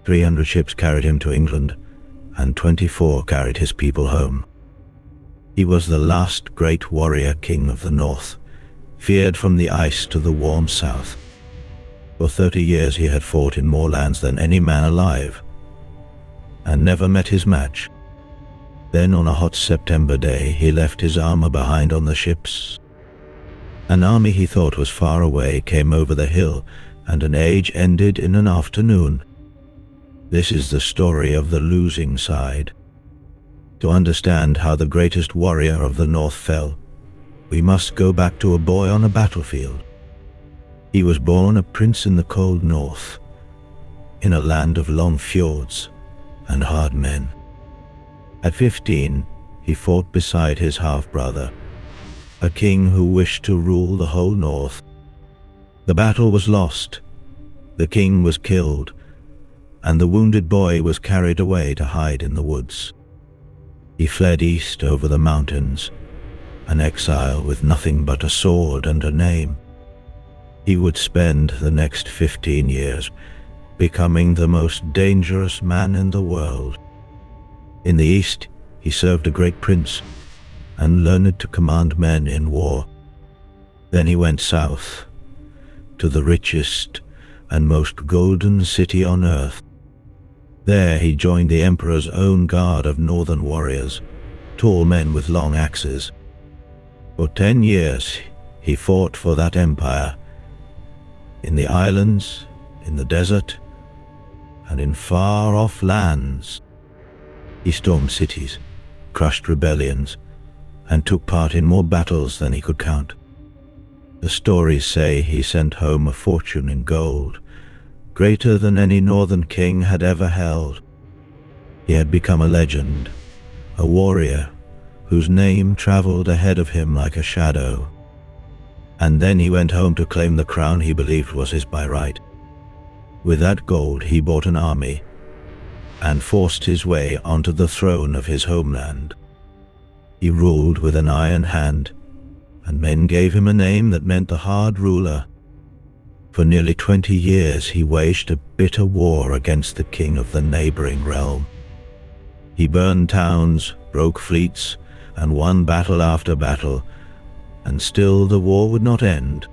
300 ships carried him to England, and 24 carried his people home. He was the last great warrior king of the north, feared from the ice to the warm south. For 30 years he had fought in more lands than any man alive, and never met his match. Then on a hot September day he left his armour behind on the ships. An army he thought was far away came over the hill, and an age ended in an afternoon. This is the story of the losing side. To understand how the greatest warrior of the north fell, we must go back to a boy on a battlefield. He was born a prince in the cold north, in a land of long fjords and hard men. At 15, he fought beside his half-brother, a king who wished to rule the whole north. The battle was lost, the king was killed, and the wounded boy was carried away to hide in the woods. He fled east over the mountains, an exile with nothing but a sword and a name. He would spend the next 15 years becoming the most dangerous man in the world. In the east, he served a great prince and learned to command men in war. Then he went south to the richest and most golden city on earth. There he joined the emperor's own guard of northern warriors, tall men with long axes. For 10 years he fought for that empire, in the islands, in the desert, and in far-off lands. He stormed cities, crushed rebellions, and took part in more battles than he could count. The stories say he sent home a fortune in gold, greater than any northern king had ever held. He had become a legend, a warrior whose name traveled ahead of him like a shadow. And then he went home to claim the crown he believed was his by right. With that gold he bought an army and forced his way onto the throne of his homeland. He ruled with an iron hand, and men gave him a name that meant the hard ruler. For nearly 20 years he waged a bitter war against the king of the neighboring realm. He burned towns, broke fleets, and won battle after battle, and still the war would not end.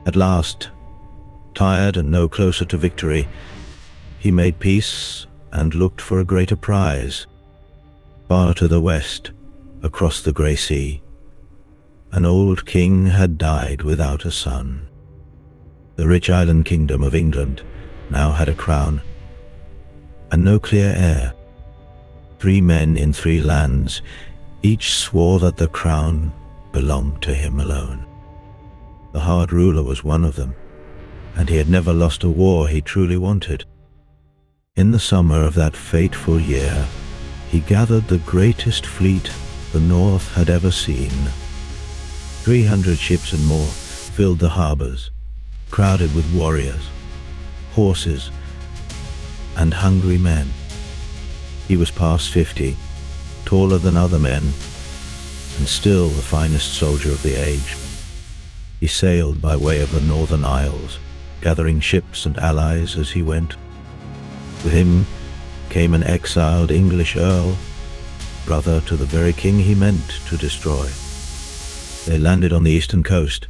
At last, tired and no closer to victory, he made peace and looked for a greater prize. Far to the west, across the grey sea, an old king had died without a son. The rich island kingdom of England now had a crown, and no clear heir. 3 men in 3 lands, each swore that the crown belonged to him alone. The hard ruler was one of them, and he had never lost a war he truly wanted. In the summer of that fateful year, he gathered the greatest fleet the North had ever seen. 300 ships and more filled the harbours, crowded with warriors, horses, and hungry men. He was past 50, taller than other men, and still the finest soldier of the age. He sailed by way of the Northern Isles, gathering ships and allies as he went. With him came an exiled English earl, brother to the very king he meant to destroy. They landed on the eastern coast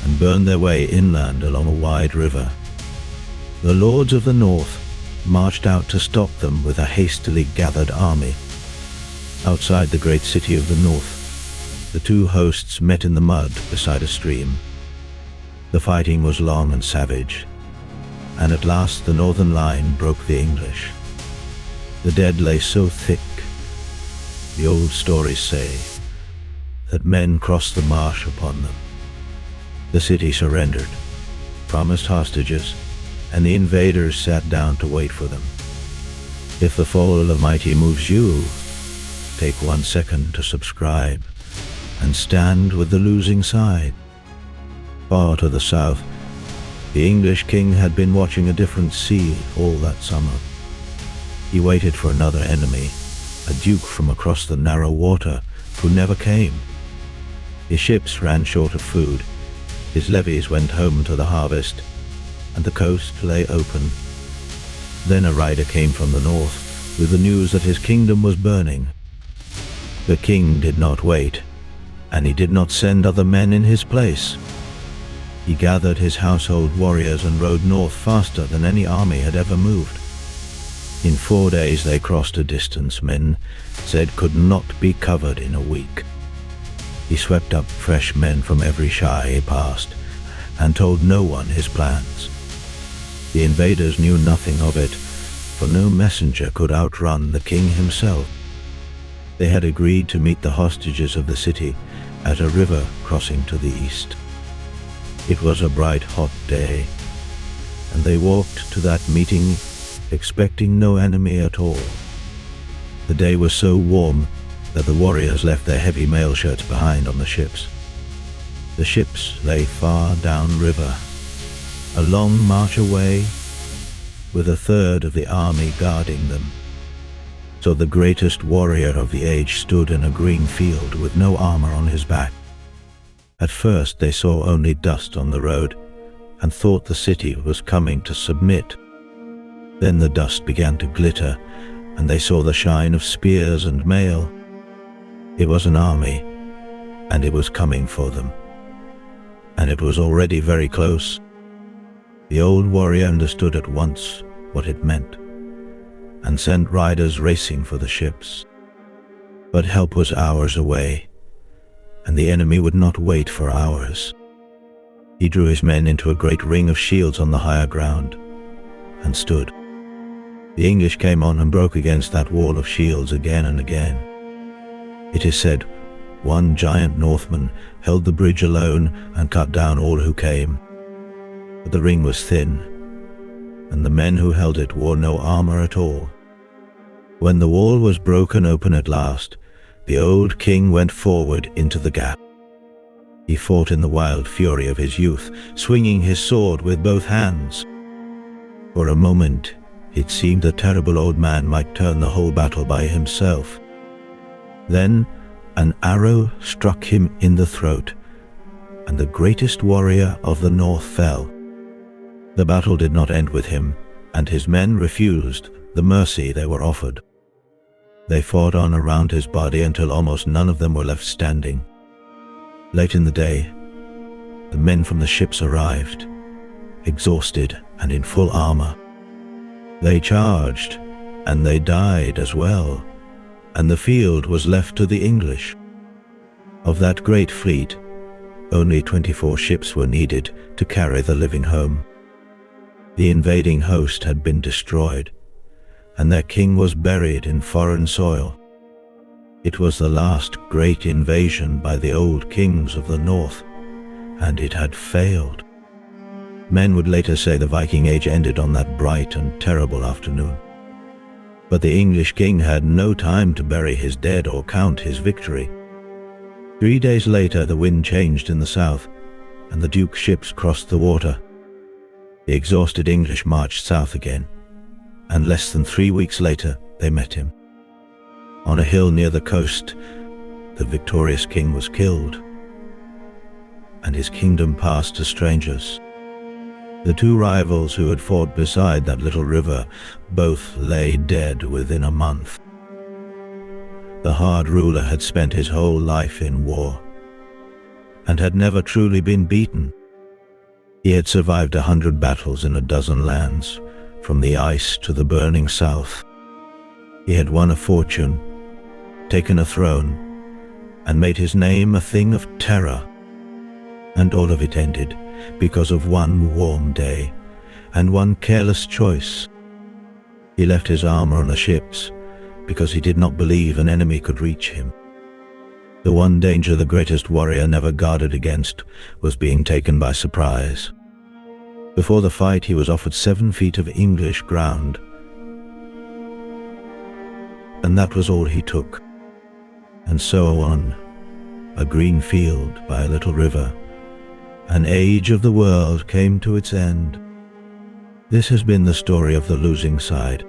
and burned their way inland along a wide river. The lords of the north marched out to stop them with a hastily gathered army. Outside the great city of the north, the 2 hosts met in the mud beside a stream. The fighting was long and savage, and at last the northern line broke the English. The dead lay so thick, the old stories say, that men crossed the marsh upon them. The city surrendered, promised hostages, and the invaders sat down to wait for them. If the fall of the mighty moves you, take 1 second to subscribe and stand with the losing side. Far to the south, the English king had been watching a different sea all that summer. He waited for another enemy, a duke from across the narrow water, who never came. His ships ran short of food, his levies went home to the harvest, and the coast lay open. Then a rider came from the north with the news that his kingdom was burning. The king did not wait, and he did not send other men in his place. He gathered his household warriors and rode north faster than any army had ever moved. In 4 days they crossed a distance men said could not be covered in a week. He swept up fresh men from every shire he passed, and told no one his plans. The invaders knew nothing of it, for no messenger could outrun the king himself. They had agreed to meet the hostages of the city at a river crossing to the east. It was a bright, hot day, and they walked to that meeting expecting no enemy at all. The day was so warm that the warriors left their heavy mail shirts behind on the ships. The ships lay far down river, a long march away, with a third of the army guarding them. So the greatest warrior of the age stood in a green field with no armour on his back. At first they saw only dust on the road, and thought the city was coming to submit. Then the dust began to glitter, and they saw the shine of spears and mail. It was an army, and it was coming for them. And it was already very close. The old warrior understood at once what it meant, and sent riders racing for the ships. But help was hours away, and the enemy would not wait for hours. He drew his men into a great ring of shields on the higher ground, and stood. The English came on and broke against that wall of shields again and again. It is said, one giant Northman held the bridge alone and cut down all who came. But the ring was thin, and the men who held it wore no armour at all. When the wall was broken open at last, the old king went forward into the gap. He fought in the wild fury of his youth, swinging his sword with both hands. For a moment, it seemed the terrible old man might turn the whole battle by himself. Then an arrow struck him in the throat, and the greatest warrior of the north fell. The battle did not end with him, and his men refused the mercy they were offered. They fought on around his body until almost none of them were left standing. Late in the day, the men from the ships arrived, exhausted and in full armour. They charged, and they died as well, and the field was left to the English. Of that great fleet, only 24 ships were needed to carry the living home. The invading host had been destroyed, and their king was buried in foreign soil. It was the last great invasion by the old kings of the north, and it had failed. Men would later say the Viking Age ended on that bright and terrible afternoon. But the English king had no time to bury his dead or count his victory. 3 days later the wind changed in the south, and the Duke's ships crossed the water. The exhausted English marched south again, and less than 3 weeks later they met him. On a hill near the coast, the victorious king was killed, and his kingdom passed to strangers. The two rivals who had fought beside that little river both lay dead within a month. The hard ruler had spent his whole life in war, and had never truly been beaten. He had survived 100 battles in a dozen lands, from the ice to the burning south. He had won a fortune, taken a throne, and made his name a thing of terror. And all of it ended because of one warm day and one careless choice. He left his armour on the ships because he did not believe an enemy could reach him. The one danger the greatest warrior never guarded against was being taken by surprise. Before the fight he was offered 7 feet of English ground, and that was all he took. And so on, a green field by a little river, an age of the world came to its end. This has been the story of the losing side.